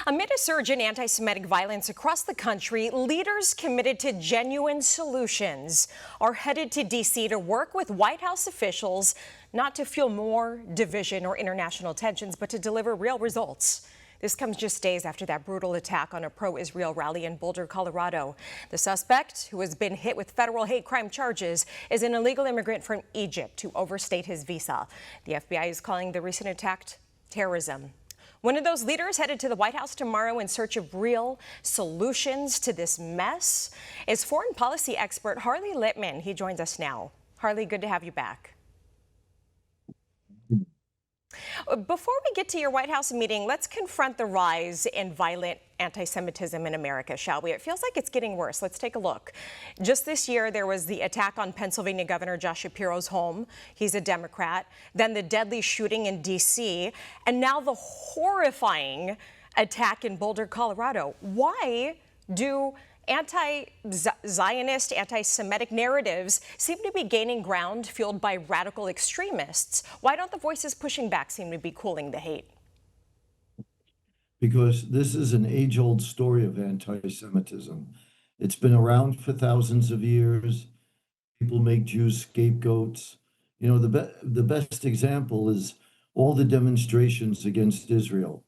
Amid a surge in anti-Semitic violence across the country, leaders committed to genuine solutions are headed to D.C. to work with White House officials not to fuel more division or international tensions, but to deliver real results. This comes just days after that brutal attack on a pro-Israel rally in Boulder, Colorado. The suspect, who has been hit with federal hate crime charges, is an illegal immigrant from Egypt who overstayed his visa. The FBI is calling the recent attack terrorism. One of those leaders headed to the White House tomorrow in search of real solutions to this mess is foreign policy expert Harley Lippman. He joins us now. Harley, good to have you back. Before we get to your White House meeting, let's confront the rise in violent anti-Semitism in America, shall we? It feels like it's getting worse. Let's take a look. Just this year, there was the attack on Pennsylvania Governor Josh Shapiro's home. He's a Democrat. Then the deadly shooting in D.C. And now the horrifying attack in Boulder, Colorado. Why do anti-Zionist, anti-Semitic narratives seem to be gaining ground fueled by radical extremists? Why don't the voices pushing back seem to be cooling the hate? Because this is an age-old story of anti-Semitism. It's been around for thousands of years. People make Jews scapegoats. You know, the best example is all the demonstrations against Israel.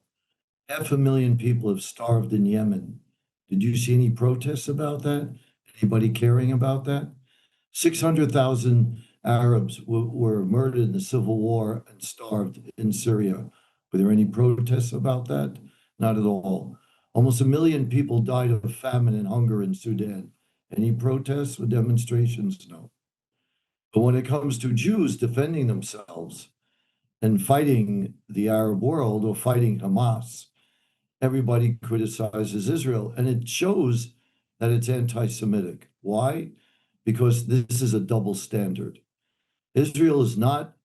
500,000 people have starved in Yemen. Did you see any protests about that? Anybody caring about that? 600,000 Arabs were murdered in the civil war and starved in Syria. Were there any protests about that? Not at all. Almost 1 million people died of famine and hunger in Sudan. Any protests or demonstrations? No. But when it comes to Jews defending themselves and fighting the Arab world or fighting Hamas, everybody criticizes Israel, and it shows that it's anti-Semitic. Why? Because this is a double standard. Israel is not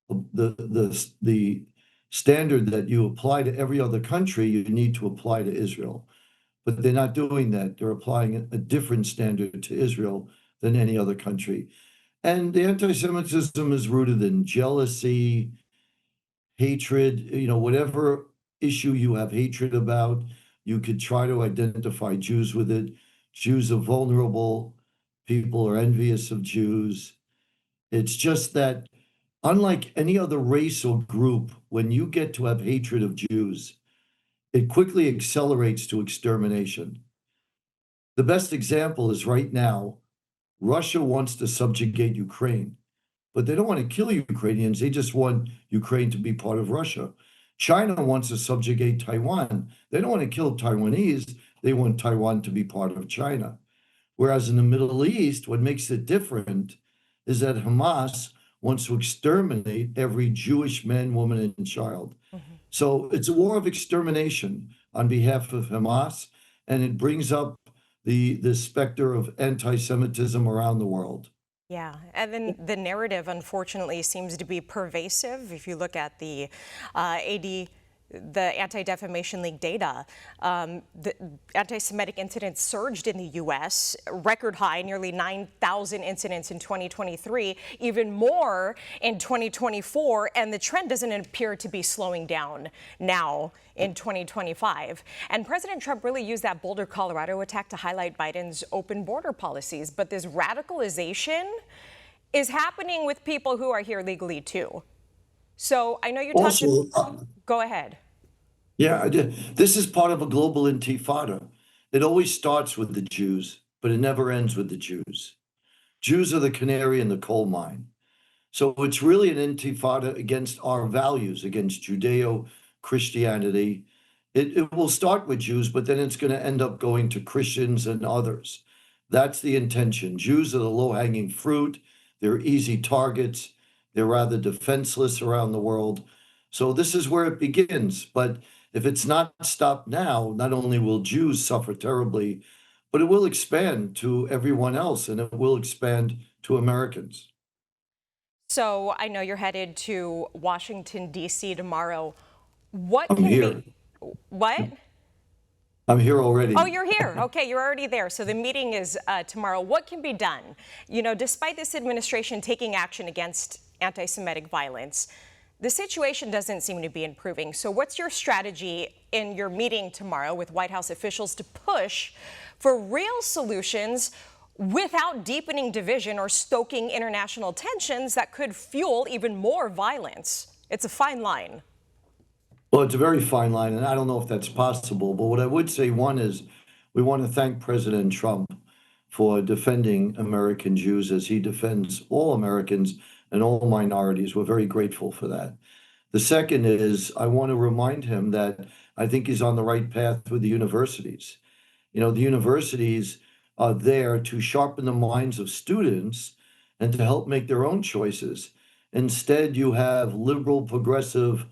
the standard that you apply to every other country, you need to apply to Israel. But they're not doing that. They're applying a different standard to Israel than any other country. And the anti-Semitism is rooted in jealousy, hatred, you know, whatever issue you have hatred about, you could try to identify Jews with it. Jews are vulnerable. People are envious of Jews. It's just that unlike any other race or group, when you get to have hatred of Jews, it quickly accelerates to extermination. The best example is right now, Russia wants to subjugate Ukraine, but they don't want to kill Ukrainians. They just want Ukraine to be part of Russia. China wants to subjugate Taiwan. They don't want to kill Taiwanese. They want Taiwan to be part of China. Whereas in the Middle East, what makes it different is that Hamas wants to exterminate every Jewish man, woman, and child. So it's a war of extermination on behalf of Hamas, and it brings up the specter of anti-Semitism around the world. Yeah, and then the narrative, unfortunately, seems to be pervasive. If you look at the the Anti-Defamation League data, the anti-Semitic incidents surged in the U.S., record high, nearly 9,000 incidents in 2023, even more in 2024, and the trend doesn't appear to be slowing down now in 2025. And President Trump really used that Boulder, Colorado attack to highlight Biden's open border policies, but this radicalization is happening with people who are here legally too. So I know you talked go ahead. Yeah, this is part of a global intifada. It always starts with the Jews, but it never ends with the Jews. Jews are the canary in the coal mine. So it's really an intifada against our values, against Judeo-Christianity. It will start with Jews, but then it's going to end up going to Christians and others. That's the intention. Jews are the low-hanging fruit. They're easy targets. They're rather defenseless around the world. So this is where it begins. But if it's not stopped now, not only will Jews suffer terribly, but it will expand to everyone else, and it will expand to Americans. So I know you're headed to Washington, D.C. tomorrow. What I'm here. What? I'm here already. Oh, you're here. Okay, you're already there. So the meeting is tomorrow. What can be done? You know, despite this administration taking action against anti-Semitic violence, The situation doesn't seem to be improving. So what's your strategy in your meeting tomorrow with White House officials to push for real solutions without deepening division or stoking international tensions that could fuel even more violence? It's a fine line. Well, it's a very fine line, and I don't know if that's possible. But what I would say, one is we want to thank President Trump for defending American Jews as he defends all Americans and all minorities. We're very grateful for that. The second is I want to remind him that I think he's on the right path with the universities. You know, the universities are there to sharpen the minds of students and to help make their own choices. Instead, you have liberal, progressive,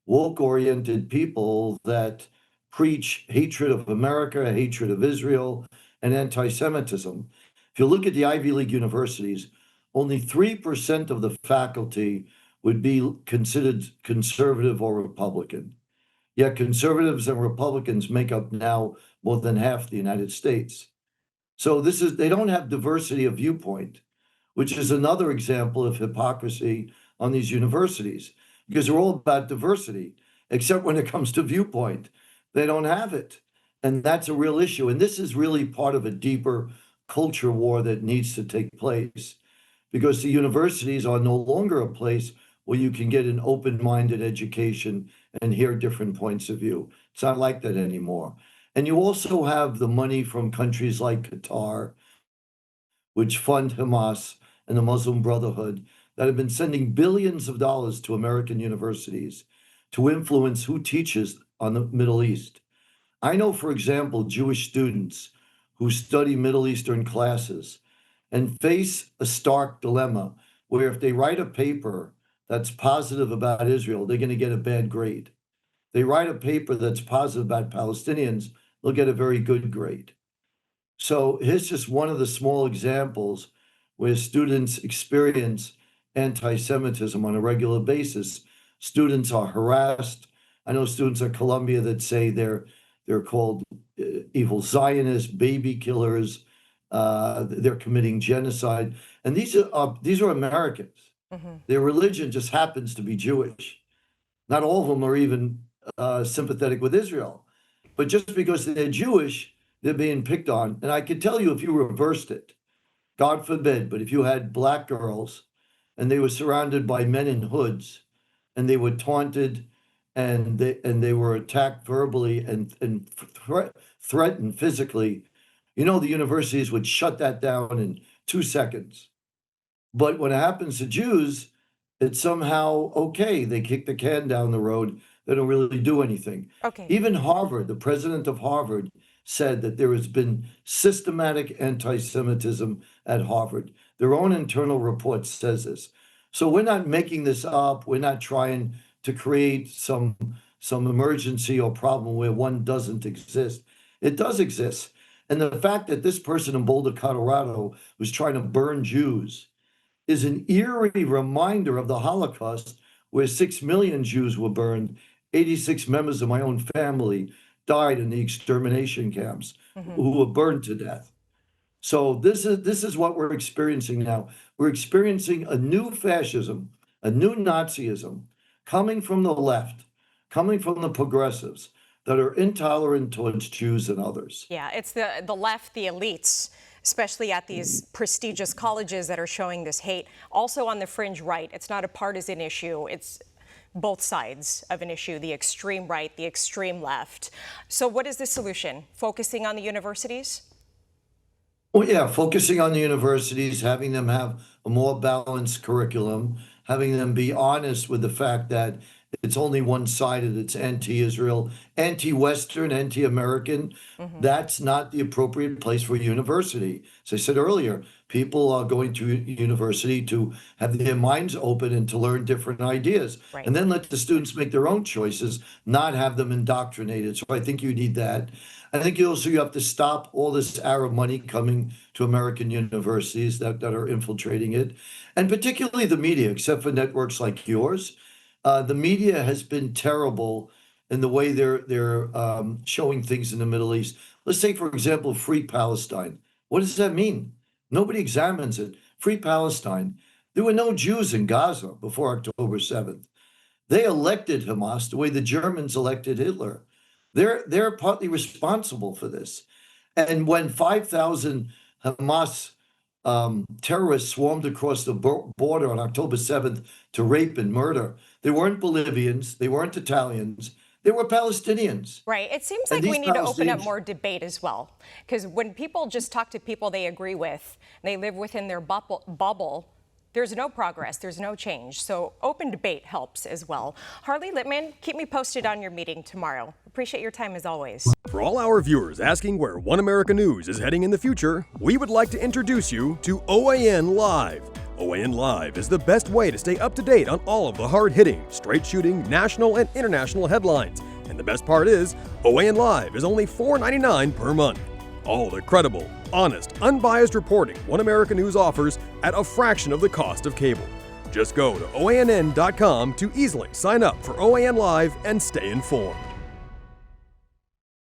woke-oriented people that preach hatred of America, hatred of Israel, and anti-Semitism. If you look at the Ivy League universities, only 3% of the faculty would be considered conservative or Republican. Yet conservatives and Republicans make up now more than half the United States. So they don't have diversity of viewpoint, which is another example of hypocrisy on these universities, because they're all about diversity, except when it comes to viewpoint, they don't have it. And that's a real issue. And this is really part of a deeper culture war that needs to take place, because the universities are no longer a place where you can get an open-minded education and hear different points of view. It's not like that anymore. And you also have the money from countries like Qatar, which fund Hamas and the Muslim Brotherhood, that have been sending billions of dollars to American universities to influence who teaches on the Middle East. I know, for example, Jewish students who study Middle Eastern classes and face a stark dilemma where if they write a paper that's positive about Israel, they're going to get a bad grade. They write a paper that's positive about Palestinians, they'll get a very good grade. So here's just one of the small examples where students experience anti-Semitism on a regular basis. Students are harassed. I know students at Columbia that say they're called evil Zionists, baby killers. They're committing genocide, and these are Americans. Their religion just happens to be Jewish. Not all of them are even sympathetic with Israel, but just because they're Jewish, they're being picked on. And I could tell you if you reversed it, God forbid, but if you had black girls and they were surrounded by men in hoods and they were taunted and they were attacked verbally and threatened physically, you know, the universities would shut that down in 2 seconds. But when it happens to Jews, it's somehow okay. They kick the can down the road. They don't really do anything. Okay. Even Harvard, the president of Harvard, said that there has been systematic anti-Semitism at Harvard. Their own internal report says this. So we're not making this up. We're not trying to create some emergency or problem where one doesn't exist. It does exist. And the fact that this person in Boulder, Colorado, was trying to burn Jews is an eerie reminder of the Holocaust, where 6 million Jews were burned. 86 members of my own family died in the extermination camps who were burned to death. So this is what we're experiencing now. We're experiencing a new fascism, a new Nazism coming from the left, coming from the progressives that are intolerant towards Jews and others. Yeah, it's the left, the elites, especially at these prestigious colleges that are showing this hate. Also on the fringe right, it's not a partisan issue. It's both sides of an issue, the extreme right, the extreme left. So what is the solution? Focusing on the universities? Well, yeah, focusing on the universities, having them have a more balanced curriculum, having them be honest with the fact that it's only one-sided, it's anti-Israel, anti-Western, anti-American. That's not the appropriate place for a university. As I said earlier, people are going to university to have their minds open and to learn different ideas. Right. And then let the students make their own choices, not have them indoctrinated. So I think you need that. I think you have to stop all this Arab money coming to American universities that are infiltrating it, and particularly the media, except for networks like yours. The media has been terrible in the way they're showing things in the Middle East. Let's take, for example, Free Palestine. What does that mean? Nobody examines it. Free Palestine. There were no Jews in Gaza before October 7th. They elected Hamas the way the Germans elected Hitler. They're partly responsible for this. And when 5,000 Hamas terrorists swarmed across the border on October 7th to rape and murder, they weren't Bolivians, they weren't Italians, they were Palestinians. Right. It seems And like we these need to open up Palestinians- more debate as well. Because when people just talk to people they agree with, and they live within their bubble, there's no progress, there's no change. So open debate helps as well. Harley, Lippman, keep me posted on your meeting tomorrow. Appreciate your time as always. For all our viewers asking where One America News is heading in the future, we would like to introduce you to OAN Live. OAN Live is the best way to stay up to date on all of the hard-hitting, straight-shooting, national and international headlines. And the best part is, OAN Live is only $4.99 per month. All the credible, honest, unbiased reporting One America News offers at a fraction of the cost of cable. Just go to OANN.com to easily sign up for OAN Live and stay informed.